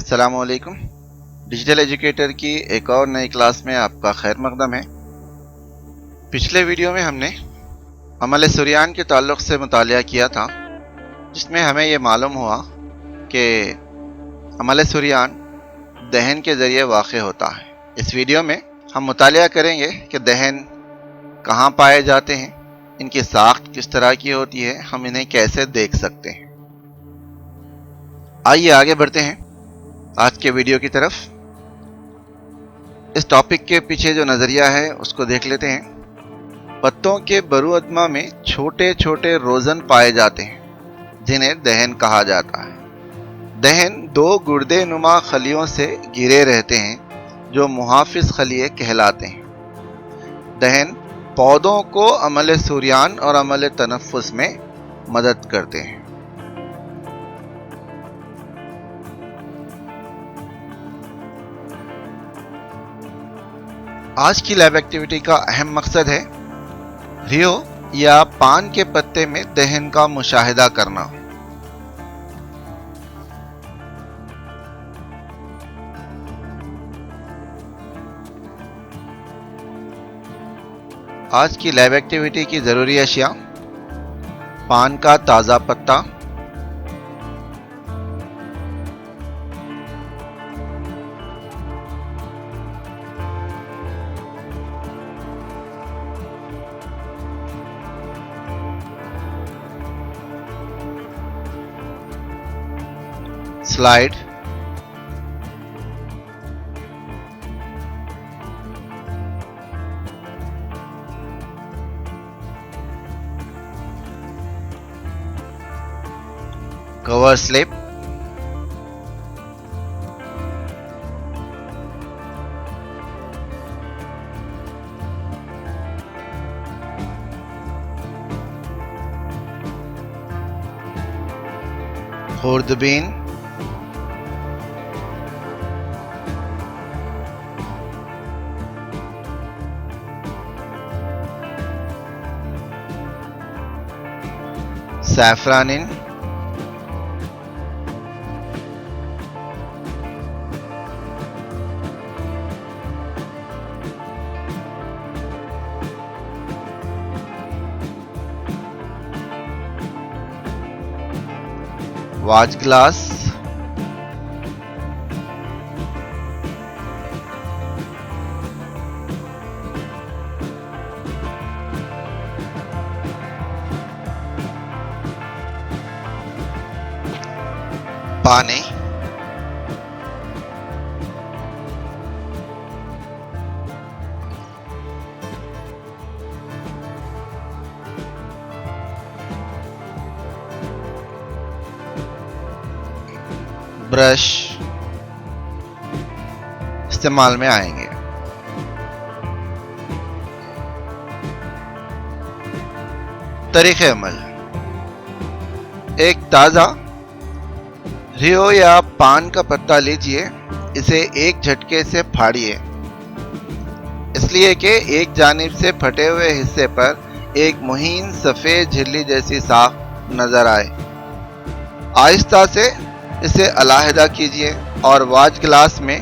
अस्सलामुअलैकुम। Digital educator की एक और नई क्लास में आपका खैर मकदम है। पिछले वीडियो में हमने अमल सुरयान के ताल्लुक़ से मुतालिया किया था, जिसमें हमें ये मालूम हुआ कि अमल सुरयान दहन के ज़रिए वाक़ होता है। इस वीडियो में हम मुतालिया करेंगे कि दहन कहाँ पाए जाते हैं, इनकी साख्त किस तरह की होती है, हम इन्हें कैसे देख सकते हैं। आइए आगे बढ़ते हैं आज के वीडियो की तरफ। इस टॉपिक के पीछे जो नज़रिया है उसको देख लेते हैं। पत्तों के बरूअदमा में छोटे छोटे रोज़न पाए जाते हैं, जिन्हें दहन कहा जाता है। दहन दो गुर्दे नुमा खलियों से घिरे रहते हैं, जो मुहाफिज खलिए कहलाते हैं। दहन पौधों को अमल सुरयान और अमल तनफ़ुस में मदद करते हैं। आज की लैब एक्टिविटी का अहम मकसद है रियो या पान के पत्ते में दहन का मुशाहिदा करना। आज की लैब एक्टिविटी की ज़रूरी अशिया: पान का ताज़ा पत्ता, स्लाइड, कवर स्लिप, खुर्दबीन, सैफरानिन, वाच ग्लास, पानी, ब्रश इस्तेमाल में आएंगे। तरीक़े अमल: एक ताज़ा रियो या पान का पत्ता लीजिए, इसे एक झटके से फाड़िए, इसलिए कि एक जानिब से फटे हुए हिस्से पर एक मुहीन सफ़ेद झिल्ली जैसी साख नज़र आए। आहिस्ता से इसे अलहदा कीजिए और वाच ग्लास में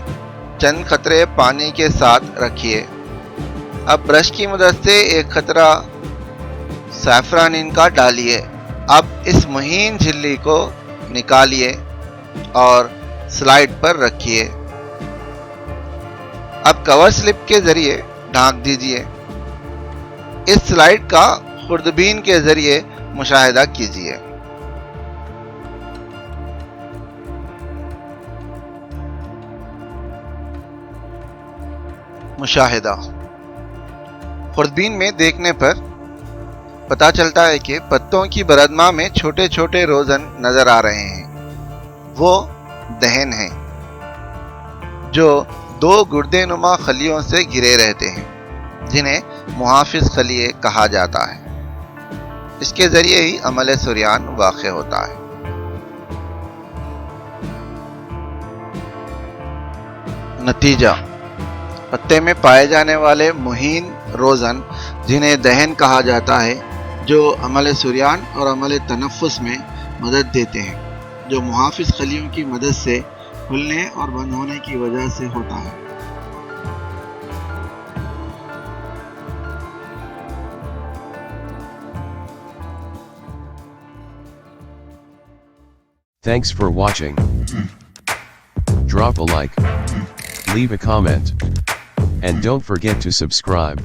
चंद खतरे पानी के साथ रखिए। अब ब्रश की मदद से एक खतरा सैफरानिन का डालिए। अब इस मुहीन झिल्ली को निकालिए और स्लाइड पर रखिए। अब कवर स्लिप के जरिए ढांक दीजिए। इस स्लाइड का खुर्दबीन के जरिए मुशाहिदा कीजिए। मुशाहिदा: खुर्दबीन में देखने पर पता चलता है कि पत्तों की बरदमा में छोटे छोटे रोज़न नजर आ रहे हैं। वो दहन हैं, जो दो गुर्दे नुमा खलियों से घिरे रहते हैं, जिन्हें मुहाफिज खलिए कहा जाता है। इसके जरिए ही अमल सुरयान वाक़ होता है। नतीजा: पत्ते में पाए जाने वाले मुहीन रोज़न, जिन्हें दहन कहा जाता है, जो अमल सुरयान और अमल तनफ़ुस में मदद देते हैं, जो मुहाफिज खलियों की मदद से کھلنے اور بند ہونے کی وجہ سے ہوتا ہے. Thanks for watching. Drop a like, leave a comment, and don't forget to subscribe.